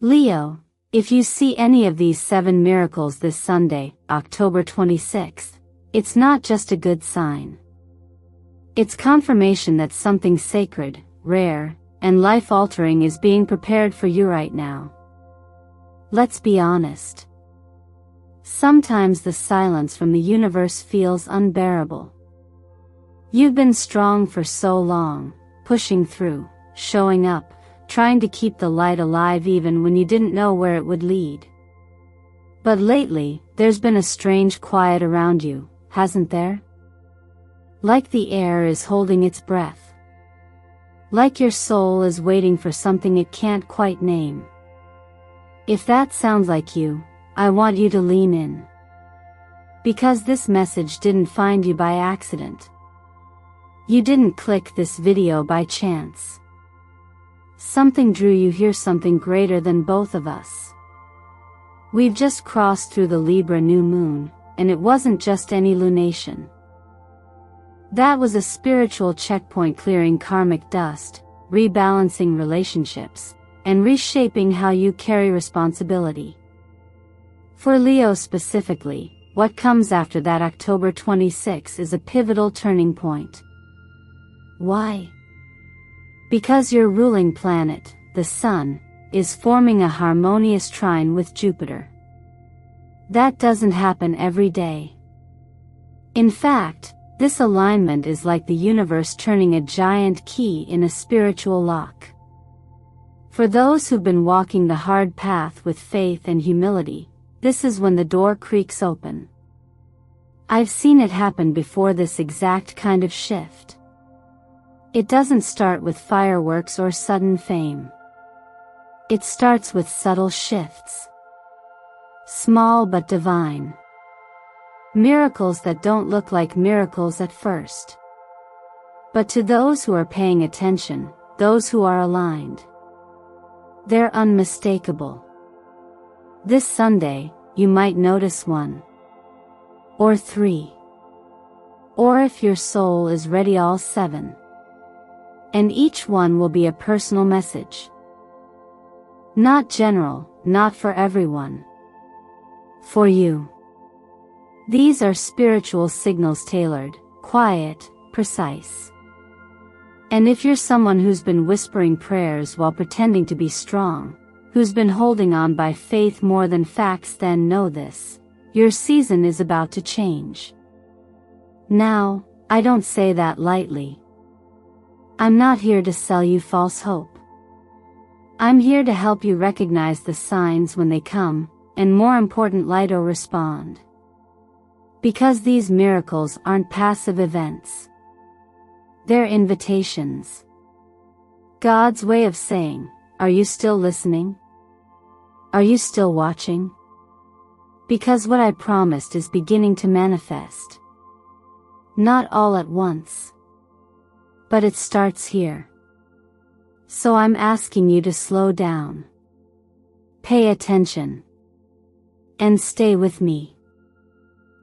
Leo, if you see any of these 7 miracles this Sunday, October 26th, it's not just a good sign. It's confirmation that something sacred, rare, and life-altering is being prepared for you right now. Let's be honest. Sometimes the silence from the universe feels unbearable. You've been strong for so long, pushing through, showing up, trying to keep the light alive even when you didn't know where it would lead. But lately, there's been a strange quiet around you, hasn't there? Like the air is holding its breath. Like your soul is waiting for something it can't quite name. If that sounds like you, I want you to lean in. Because this message didn't find you by accident. You didn't click this video by chance. Something drew you here, something greater than both of us. We've just crossed through the Libra new moon, and it wasn't just any lunation. That was a spiritual checkpoint, clearing karmic dust, rebalancing relationships, and reshaping how you carry responsibility. For Leo specifically, what comes after that October 26 is a pivotal turning point. Why? Because your ruling planet, the Sun, is forming a harmonious trine with Jupiter. That doesn't happen every day. In fact, this alignment is like the universe turning a giant key in a spiritual lock. For those who've been walking the hard path with faith and humility, this is when the door creaks open. I've seen it happen before, this exact kind of shift. It doesn't start with fireworks or sudden fame. It starts with subtle shifts. Small but divine. Miracles that don't look like miracles at first. But to those who are paying attention, those who are aligned, they're unmistakable. This Sunday, you might notice 1. Or 3. Or if your soul is ready, all 7. And each one will be a personal message. Not general, not for everyone. For you. These are spiritual signals, tailored, quiet, precise. And if you're someone who's been whispering prayers while pretending to be strong, who's been holding on by faith more than facts, then know this: your season is about to change. Now, I don't say that lightly. I'm not here to sell you false hope. I'm here to help you recognize the signs when they come, and more important, light or respond. Because these miracles aren't passive events. They're invitations. God's way of saying, are you still listening? Are you still watching? Because what I promised is beginning to manifest. Not all at once. But it starts here. So I'm asking you to slow down. Pay attention. And stay with me.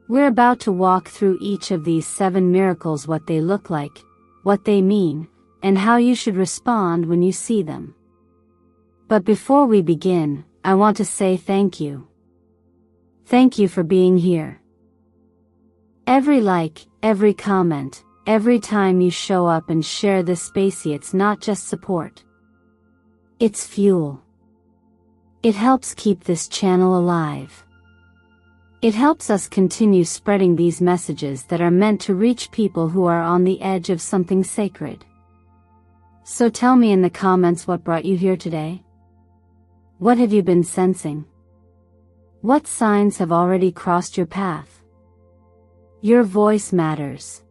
We're about to walk through each of these 7 miracles, what they look like, what they mean, and how you should respond when you see them. But before we begin, I want to say thank you. Thank you for being here. Every like, every comment, every time you show up and share this space, it's not just support. It's fuel. It helps keep this channel alive. It helps us continue spreading these messages that are meant to reach people who are on the edge of something sacred. So tell me in the comments what brought you here today. What have you been sensing? What signs have already crossed your path? Your voice matters.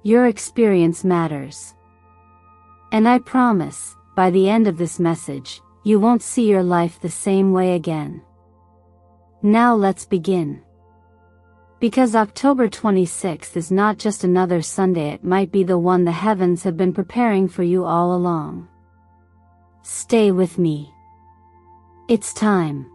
Your experience matters. And I promise, by the end of this message, you won't see your life the same way again. Now let's begin. Because October 26th is not just another Sunday, it might be the one the heavens have been preparing for you all along. Stay with me. It's time.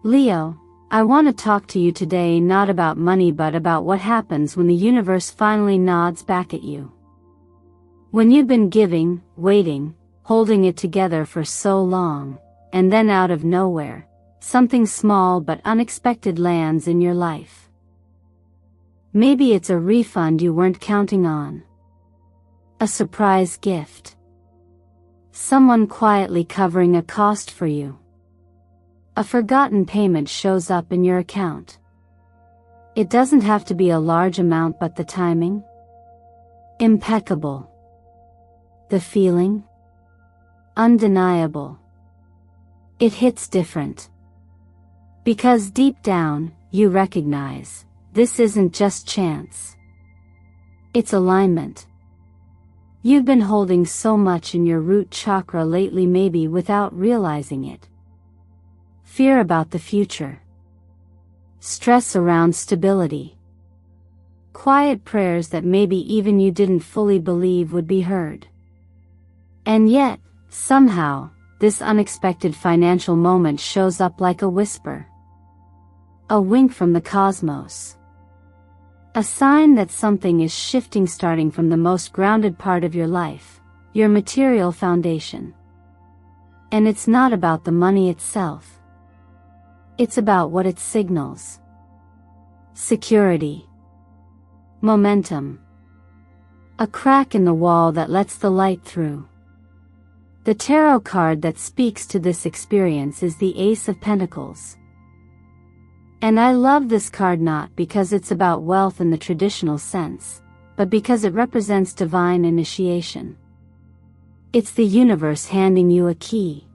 Leo, I want to talk to you today not about money but about what happens when the universe finally nods back at you. When you've been giving, waiting, holding it together for so long, and then out of nowhere, something small but unexpected lands in your life. Maybe it's a refund you weren't counting on. A surprise gift. Someone quietly covering a cost for you. A forgotten payment shows up in your account. It doesn't have to be a large amount, but the timing? Impeccable. The feeling? Undeniable. It hits different. Because deep down, you recognize, this isn't just chance. It's alignment. You've been holding so much in your root chakra lately, maybe without realizing it. Fear about the future. Stress around stability. Quiet prayers that maybe even you didn't fully believe would be heard. And yet, somehow, this unexpected financial moment shows up like a whisper. A wink from the cosmos. A sign that something is shifting, starting from the most grounded part of your life, your material foundation. And it's not about the money itself. It's about what it signals. Security. Momentum. A crack in the wall that lets the light through. The tarot card that speaks to this experience is the Ace of Pentacles. And I love this card not because it's about wealth in the traditional sense, but because it represents divine initiation. It's the universe handing you a key.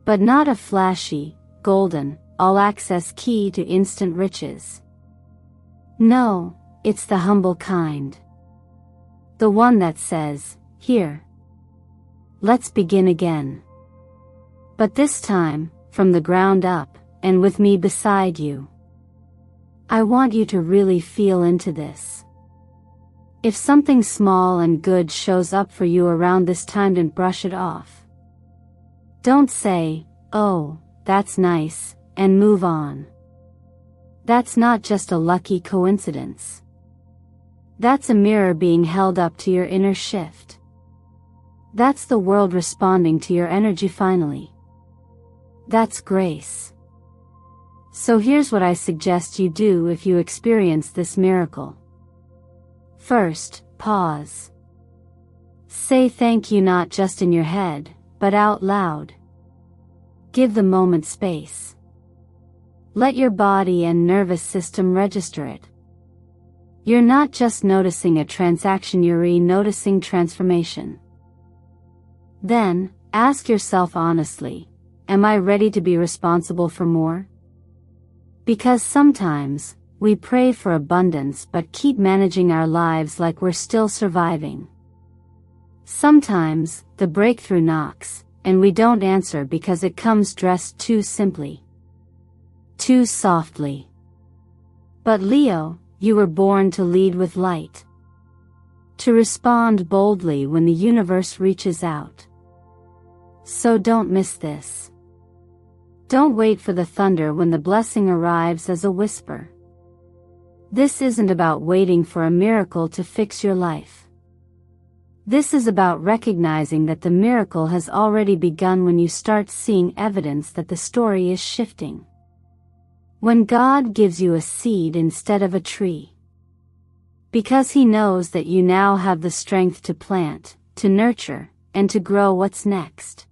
But not a flashy, golden, all-access key to instant riches. No, it's the humble kind. The one that says, "Here. Let's begin again. But this time, from the ground up, and with me beside you." I want you to really feel into this. If something small and good shows up for you around this time, don't brush it off. Don't say, "Oh, that's nice," and move on. That's not just a lucky coincidence. That's a mirror being held up to your inner shift. That's the world responding to your energy finally. That's grace. So here's what I suggest you do if you experience this miracle. First, pause. Say thank you not just in your head, but out loud. Give the moment space. Let your body and nervous system register it. You're not just noticing a transaction, you're noticing transformation. Then, ask yourself honestly, am I ready to be responsible for more? Because sometimes, we pray for abundance but keep managing our lives like we're still surviving. Sometimes, the breakthrough knocks, and we don't answer because it comes dressed too simply. Too softly. But Leo, you were born to lead with light. To respond boldly when the universe reaches out. So don't miss this. Don't wait for the thunder when the blessing arrives as a whisper. This isn't about waiting for a miracle to fix your life. This is about recognizing that the miracle has already begun when you start seeing evidence that the story is shifting. When God gives you a seed instead of a tree. Because He knows that you now have the strength to plant, to nurture, and to grow what's next.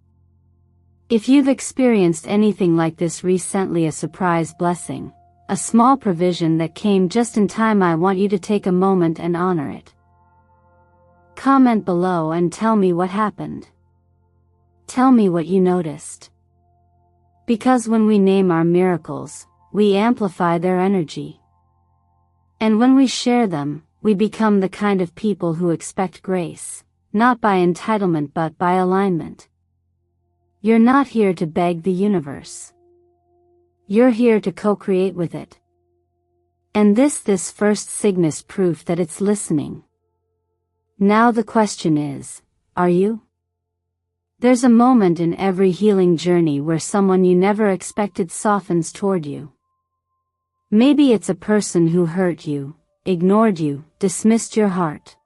If you've experienced anything like this recently, a surprise blessing, a small provision that came just in time, I want you to take a moment and honor it. Comment below and tell me what happened. Tell me what you noticed. Because when we name our miracles, we amplify their energy. And when we share them, we become the kind of people who expect grace, not by entitlement but by alignment. You're not here to beg the universe. You're here to co-create with it. And this first sign is proof that it's listening. Now the question is, are you? There's a moment in every healing journey where someone you never expected softens toward you. Maybe it's a person who hurt you, ignored you, dismissed your heart.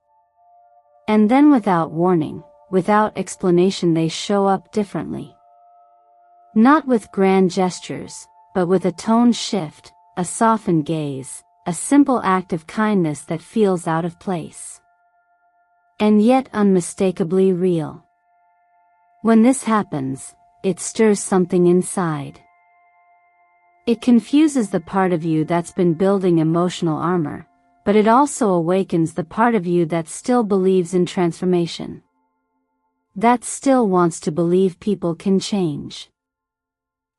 And then without warning, without explanation, they show up differently. Not with grand gestures, but with a tone shift, a softened gaze, a simple act of kindness that feels out of place. And yet unmistakably real. When this happens, it stirs something inside. It confuses the part of you that's been building emotional armor, but it also awakens the part of you that still believes in transformation. That still wants to believe people can change.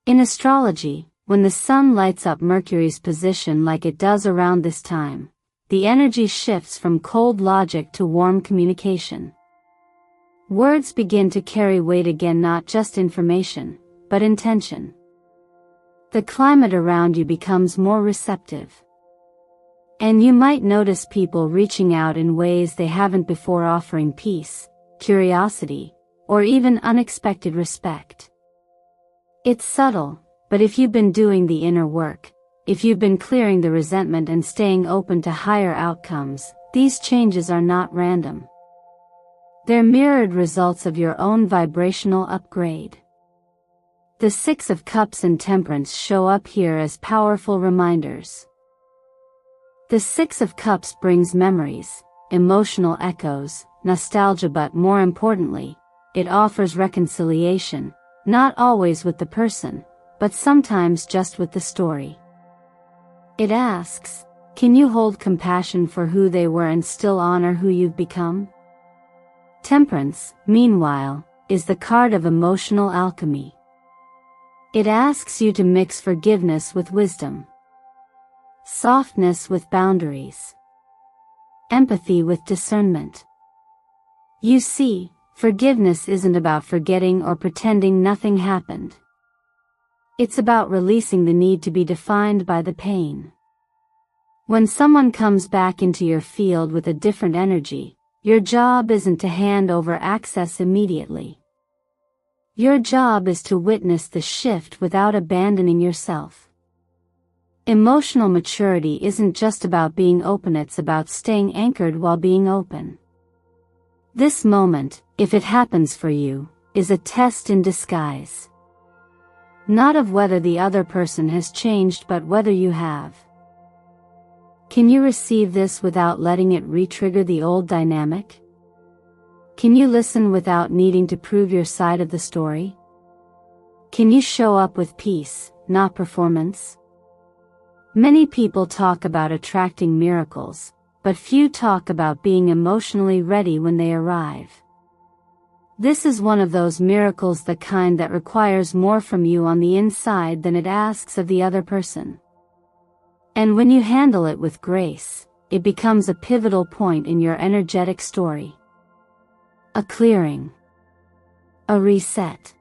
In astrology, when the sun lights up Mercury's position like it does around this time, the energy shifts from cold logic to warm communication. Words begin to carry weight again, not just information, but intention. The climate around you becomes more receptive. And you might notice people reaching out in ways they haven't before, offering peace, curiosity, or even unexpected respect. It's subtle, but if you've been doing the inner work, if you've been clearing the resentment and staying open to higher outcomes, these changes are not random. They're mirrored results of your own vibrational upgrade. The Six of Cups and Temperance show up here as powerful reminders. The Six of Cups brings memories, emotional echoes, nostalgia, but more importantly, it offers reconciliation, not always with the person, but sometimes just with the story. It asks, can you hold compassion for who they were and still honor who you've become? Temperance, meanwhile, is the card of emotional alchemy. It asks you to mix forgiveness with wisdom, softness with boundaries, empathy with discernment. You see, forgiveness isn't about forgetting or pretending nothing happened. It's about releasing the need to be defined by the pain. When someone comes back into your field with a different energy, your job isn't to hand over access immediately. Your job is to witness the shift without abandoning yourself. Emotional maturity isn't just about being open, it's about staying anchored while being open. This moment, if it happens for you, is a test in disguise. Not of whether the other person has changed, but whether you have. Can you receive this without letting it re-trigger the old dynamic? Can you listen without needing to prove your side of the story? Can you show up with peace, not performance? Many people talk about attracting miracles, but few talk about being emotionally ready when they arrive. This is one of those miracles, the kind that requires more from you on the inside than it asks of the other person. And when you handle it with grace, it becomes a pivotal point in your energetic story. A clearing. A reset.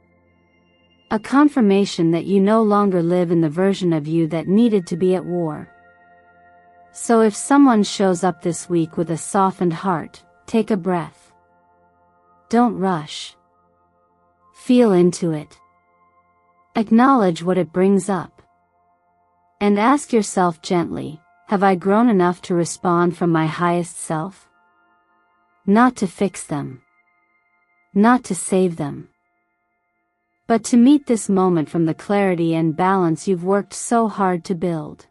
A confirmation that you no longer live in the version of you that needed to be at war. So if someone shows up this week with a softened heart, take a breath. Don't rush. Feel into it. Acknowledge what it brings up. And ask yourself gently, have I grown enough to respond from my highest self? Not to fix them. Not to save them. But to meet this moment from the clarity and balance you've worked so hard to build.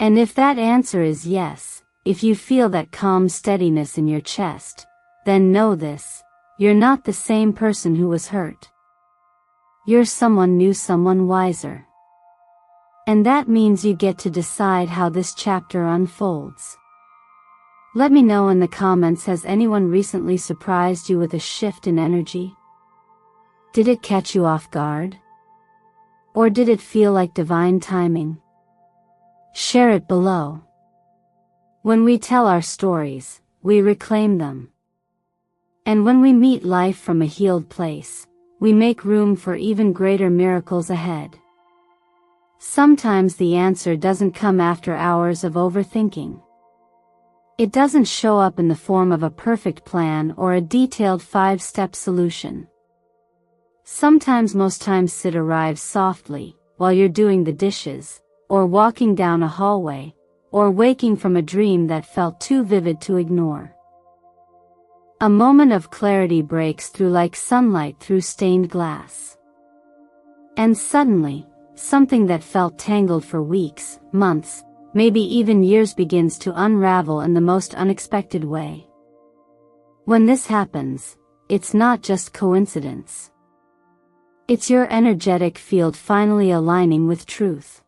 And if that answer is yes, if you feel that calm steadiness in your chest, then know this, you're not the same person who was hurt. You're someone new, someone wiser. And that means you get to decide how this chapter unfolds. Let me know in the comments, has anyone recently surprised you with a shift in energy? Did it catch you off guard? Or did it feel like divine timing? Share it below. When we tell our stories, we reclaim them. And when we meet life from a healed place, we make room for even greater miracles ahead. Sometimes the answer doesn't come after hours of overthinking. It doesn't show up in the form of a perfect plan or a detailed 5-step solution. Sometimes, most times, it arrives softly, while you're doing the dishes, or walking down a hallway, or waking from a dream that felt too vivid to ignore. A moment of clarity breaks through like sunlight through stained glass. And suddenly, something that felt tangled for weeks, months, maybe even years begins to unravel in the most unexpected way. When this happens, it's not just coincidence. It's your energetic field finally aligning with truth.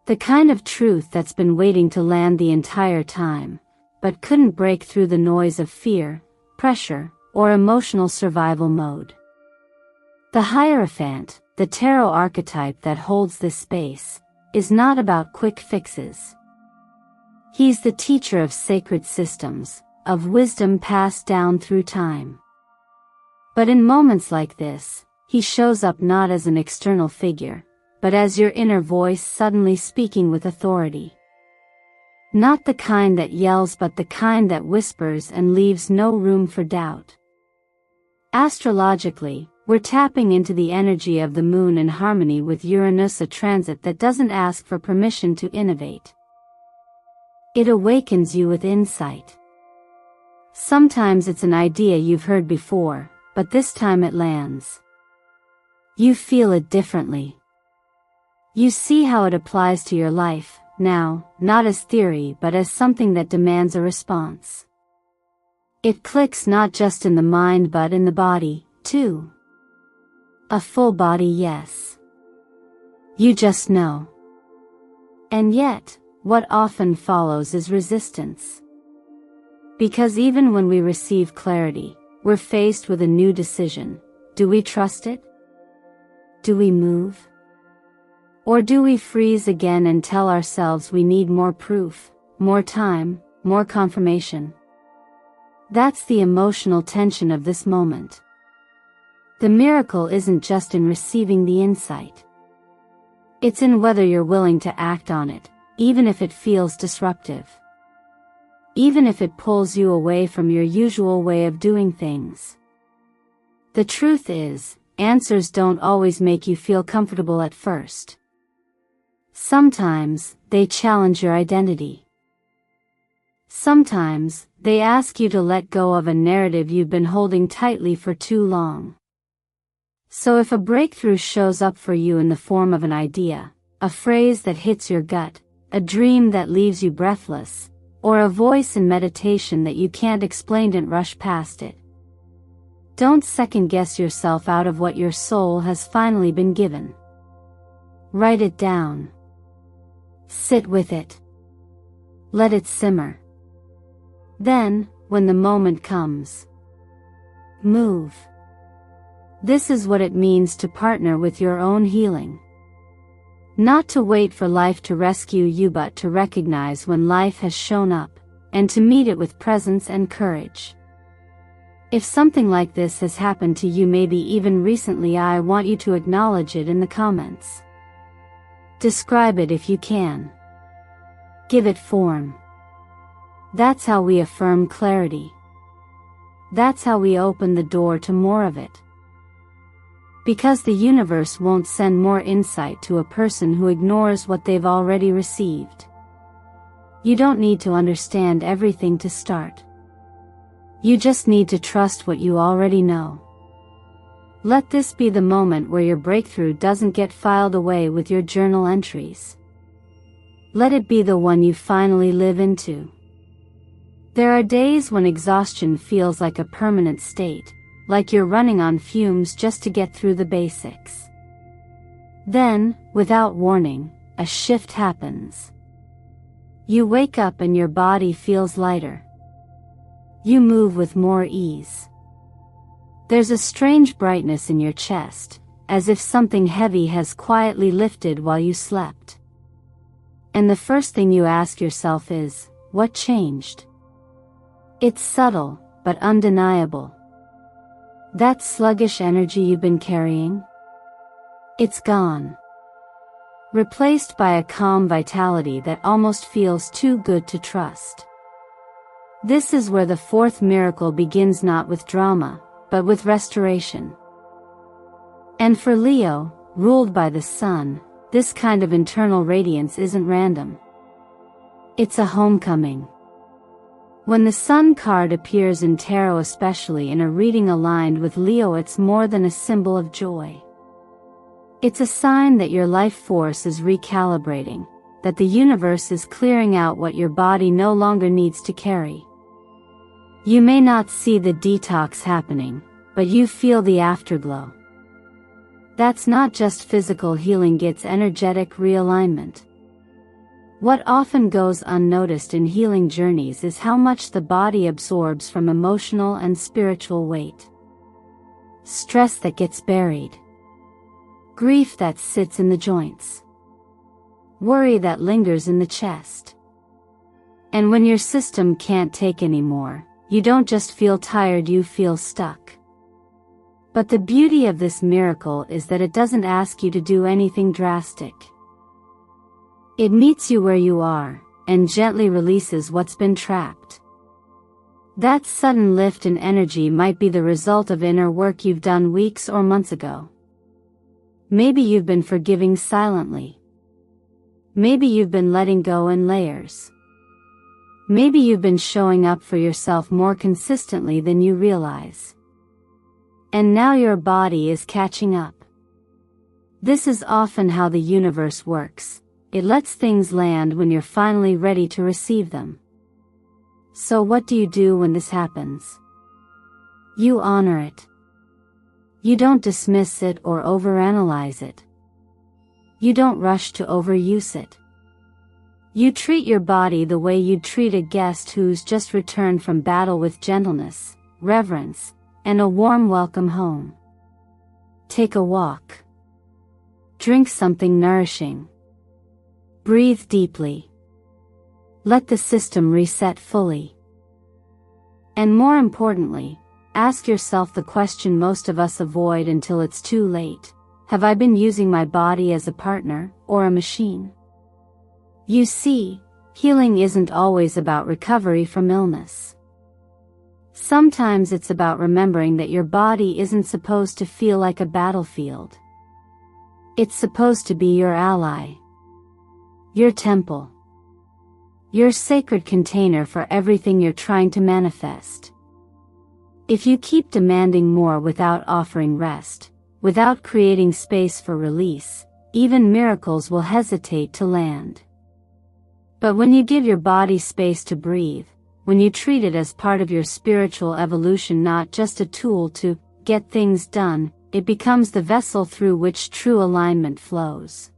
The kind of truth that's been waiting to land the entire time, but couldn't break through the noise of fear, pressure, or emotional survival mode. The Hierophant, the tarot archetype that holds this space, is not about quick fixes. He's the teacher of sacred systems, of wisdom passed down through time. But in moments like this, he shows up not as an external figure, but as your inner voice suddenly speaking with authority. Not the kind that yells, but the kind that whispers and leaves no room for doubt. Astrologically, we're tapping into the energy of the moon in harmony with Uranus, a transit that doesn't ask for permission to innovate. It awakens you with insight. Sometimes it's an idea you've heard before, but this time it lands. You feel it differently. You see how it applies to your life, now, not as theory but as something that demands a response. It clicks not just in the mind but in the body, too. A full body yes. You just know. And yet, what often follows is resistance. Because even when we receive clarity, we're faced with a new decision. Do we trust it? Do we move? Or do we freeze again and tell ourselves we need more proof, more time, more confirmation? That's the emotional tension of this moment. The miracle isn't just in receiving the insight. It's in whether you're willing to act on it, even if it feels disruptive. Even if it pulls you away from your usual way of doing things. The truth is, answers don't always make you feel comfortable at first. Sometimes, they challenge your identity. Sometimes, they ask you to let go of a narrative you've been holding tightly for too long. So if a breakthrough shows up for you in the form of an idea, a phrase that hits your gut, a dream that leaves you breathless, or a voice in meditation that you can't explain, don't rush past it. Don't second-guess yourself out of what your soul has finally been given. Write it down. Sit with it. Let it simmer. Then, when the moment comes, move. This is what it means to partner with your own healing. Not to wait for life to rescue you, but to recognize when life has shown up, and to meet it with presence and courage. If something like this has happened to you, maybe even recently, I want you to acknowledge it in the comments. Describe it if you can. Give it form. That's how we affirm clarity. That's how we open the door to more of it. Because the universe won't send more insight to a person who ignores what they've already received. You don't need to understand everything to start. You just need to trust what you already know. Let this be the moment where your breakthrough doesn't get filed away with your journal entries. Let it be the one you finally live into. There are days when exhaustion feels like a permanent state, like you're running on fumes just to get through the basics. Then, without warning, a shift happens. You wake up and your body feels lighter. You move with more ease. There's a strange brightness in your chest, as if something heavy has quietly lifted while you slept. And the first thing you ask yourself is, what changed? It's subtle, but undeniable. That sluggish energy you've been carrying? It's gone. Replaced by a calm vitality that almost feels too good to trust. This is where the fourth miracle begins, not with drama, but with restoration. And for Leo, ruled by the sun, this kind of internal radiance isn't random. It's a homecoming. When the Sun card appears in tarot, especially in a reading aligned with Leo, it's more than a symbol of joy. It's a sign that your life force is recalibrating, that the universe is clearing out what your body no longer needs to carry. You may not see the detox happening, but you feel the afterglow. That's not just physical healing, it's energetic realignment. What often goes unnoticed in healing journeys is how much the body absorbs from emotional and spiritual weight. Stress that gets buried. Grief that sits in the joints. Worry that lingers in the chest. And when your system can't take anymore, you don't just feel tired, you feel stuck. But the beauty of this miracle is that it doesn't ask you to do anything drastic. It meets you where you are, and gently releases what's been trapped. That sudden lift in energy might be the result of inner work you've done weeks or months ago. Maybe you've been forgiving silently. Maybe you've been letting go in layers. Maybe you've been showing up for yourself more consistently than you realize. And now your body is catching up. This is often how the universe works. It lets things land when you're finally ready to receive them. So what do you do when this happens? You honor it. You don't dismiss it or overanalyze it. You don't rush to overuse it. You treat your body the way you'd treat a guest who's just returned from battle, with gentleness, reverence, and a warm welcome home. Take a walk. Drink something nourishing. Breathe deeply. Let the system reset fully. And more importantly, ask yourself the question most of us avoid until it's too late. Have I been using my body as a partner or a machine? You see, healing isn't always about recovery from illness. Sometimes it's about remembering that your body isn't supposed to feel like a battlefield. It's supposed to be your ally. Your temple. Your sacred container for everything you're trying to manifest. If you keep demanding more without offering rest, without creating space for release, even miracles will hesitate to land. But when you give your body space to breathe, when you treat it as part of your spiritual evolution, not just a tool to get things done, it becomes the vessel through which true alignment flows.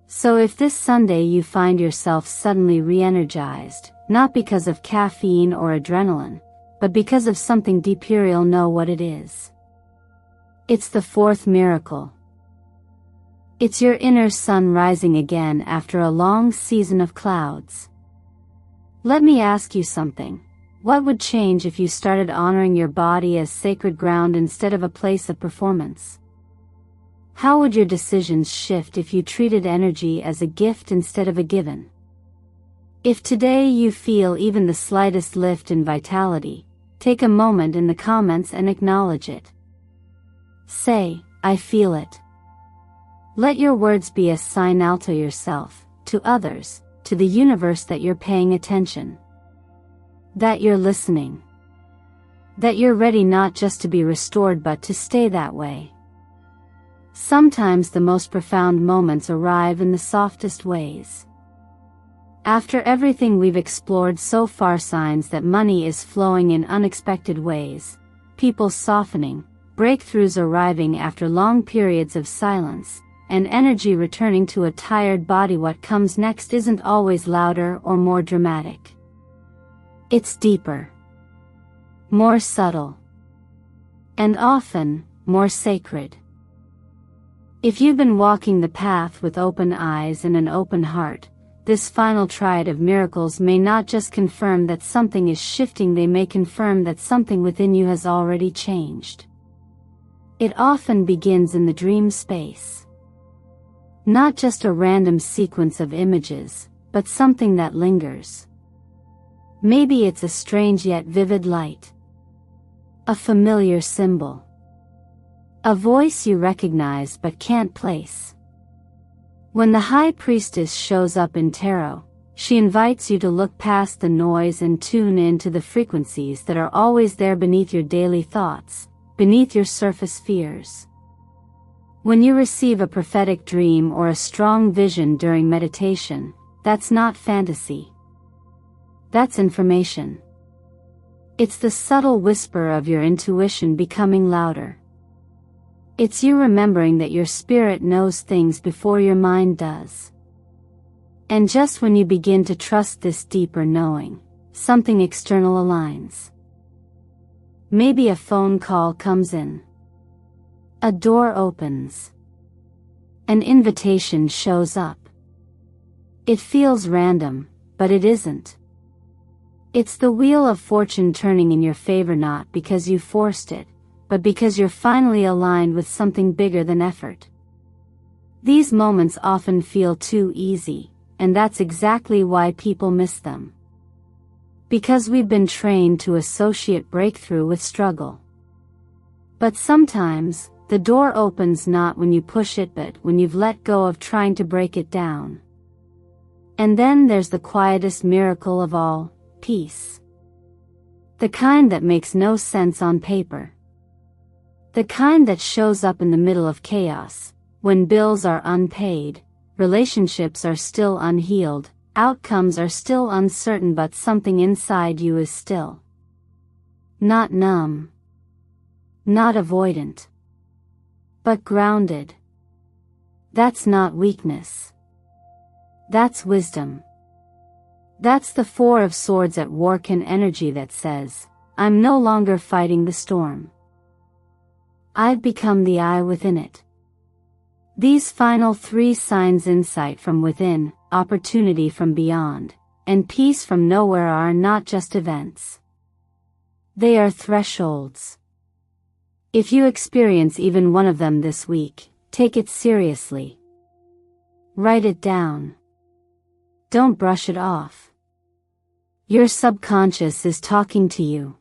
So if this Sunday you find yourself suddenly re-energized, not because of caffeine or adrenaline, but because of something deeper, you'll know what it is. It's the fourth miracle. It's your inner sun rising again after a long season of clouds. Let me ask you something. What would change if you started honoring your body as sacred ground instead of a place of performance? How would your decisions shift if you treated energy as a gift instead of a given? If today you feel even the slightest lift in vitality, take a moment in the comments and acknowledge it. Say, I feel it. Let your words be a sign out to yourself, to others, to the universe that you're paying attention. That you're listening. That you're ready not just to be restored but to stay that way. Sometimes the most profound moments arrive in the softest ways. After everything we've explored so far, signs that money is flowing in unexpected ways, people softening, breakthroughs arriving after long periods of silence, and energy returning to a tired body. What comes next isn't always louder or more dramatic. It's deeper, more subtle, and often more sacred. If you've been walking the path with open eyes and an open heart, this final triad of miracles may not just confirm that something is shifting, they may confirm that something within you has already changed. It often begins in the dream space. Not just a random sequence of images, but something that lingers. Maybe it's a strange yet vivid light. A familiar symbol. A voice you recognize but can't place. When the High Priestess shows up in tarot, she invites you to look past the noise and tune into the frequencies that are always there beneath your daily thoughts, beneath your surface fears. When you receive a prophetic dream or a strong vision during meditation, that's not fantasy. That's information. It's the subtle whisper of your intuition becoming louder. It's you remembering that your spirit knows things before your mind does. And just when you begin to trust this deeper knowing, something external aligns. Maybe a phone call comes in. A door opens. An invitation shows up. It feels random, but it isn't. It's the wheel of fortune turning in your favor, not because you forced it, but because you're finally aligned with something bigger than effort. These moments often feel too easy, and that's exactly why people miss them. Because we've been trained to associate breakthrough with struggle. But sometimes, the door opens not when you push it but when you've let go of trying to break it down. And then there's the quietest miracle of all, peace. The kind that makes no sense on paper. The kind that shows up in the middle of chaos, when bills are unpaid, relationships are still unhealed, outcomes are still uncertain, but something inside you is still. Not numb. Not avoidant. But grounded. That's not weakness. That's wisdom. That's the Four of Swords at work, an energy that says, I'm no longer fighting the storm. I've become the eye within it. These final 3 signs, insight from within, opportunity from beyond, and peace from nowhere, are not just events. They are thresholds. If you experience even one of them this week, take it seriously. Write it down. Don't brush it off. Your subconscious is talking to you.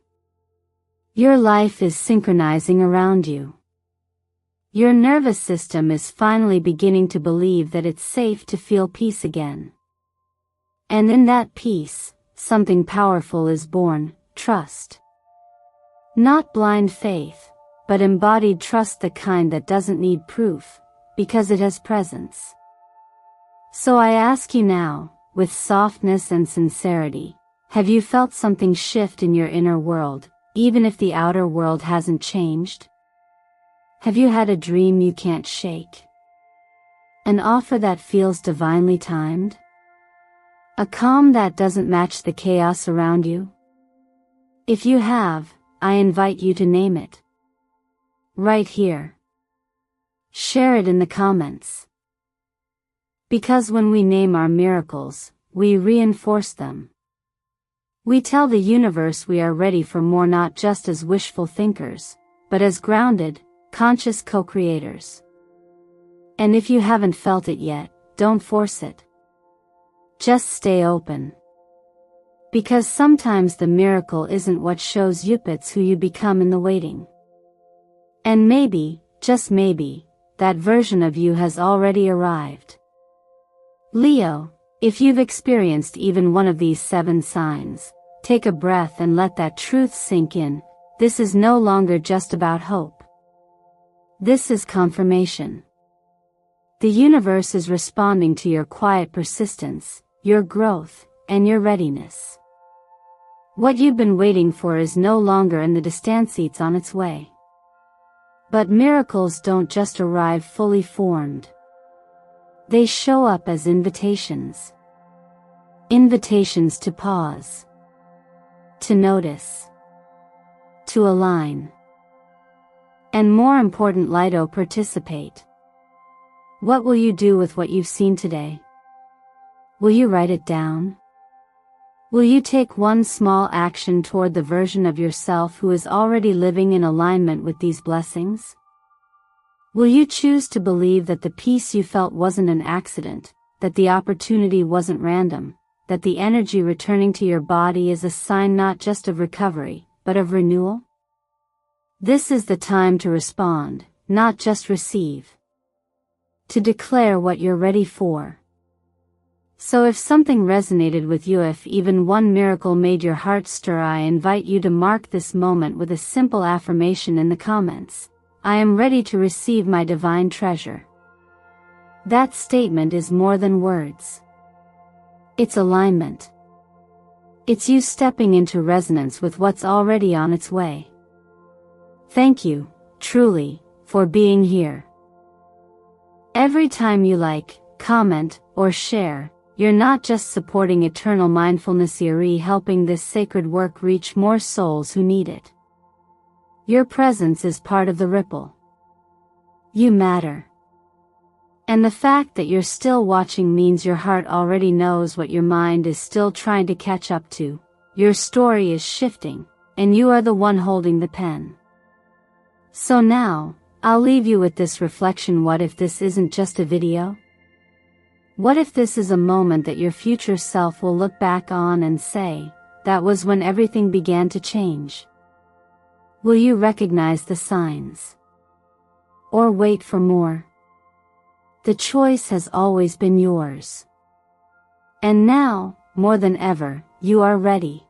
Your life is synchronizing around you. Your nervous system is finally beginning to believe that it's safe to feel peace again. And in that peace, something powerful is born, trust. Not blind faith, but embodied trust, the kind that doesn't need proof, because it has presence. So I ask you now, with softness and sincerity, have you felt something shift in your inner world, even if the outer world hasn't changed? Have you had a dream you can't shake? An offer that feels divinely timed? A calm that doesn't match the chaos around you? If you have, I invite you to name it. Right here. Share it in the comments. Because when we name our miracles, we reinforce them. We tell the universe we are ready for more, not just as wishful thinkers, but as grounded, conscious co-creators. And if you haven't felt it yet, don't force it. Just stay open. Because sometimes the miracle isn't what shows you, it's who you become in the waiting. And maybe, just maybe, that version of you has already arrived. Leo, if you've experienced even one of these 7 signs, take a breath and let that truth sink in. This is no longer just about hope. This is confirmation. The universe is responding to your quiet persistence, your growth, and your readiness. What you've been waiting for is no longer in the distance, it's on its way. But miracles don't just arrive fully formed. They show up as invitations. Invitations to pause. To notice. To align. And more important, Lido, participate. What will you do with what you've seen today? Will you write it down? Will you take one small action toward the version of yourself who is already living in alignment with these blessings? Will you choose to believe that the peace you felt wasn't an accident, that the opportunity wasn't random, that the energy returning to your body is a sign not just of recovery, but of renewal? This is the time to respond, not just receive. To declare what you're ready for. So if something resonated with you, if even one miracle made your heart stir, I invite you to mark this moment with a simple affirmation in the comments. I am ready to receive my divine treasure. That statement is more than words. It's alignment. It's you stepping into resonance with what's already on its way. Thank you, truly, for being here. Every time you like, comment, or share, you're not just supporting eternal mindfulness, you're helping this sacred work reach more souls who need it. Your presence is part of the ripple. You matter. And the fact that you're still watching means your heart already knows what your mind is still trying to catch up to. Your story is shifting, and you are the one holding the pen. So now, I'll leave you with this reflection. What if this isn't just a video? What if this is a moment that your future self will look back on and say, that was when everything began to change? Will you recognize the signs? Or wait for more? The choice has always been yours. And now, more than ever, you are ready.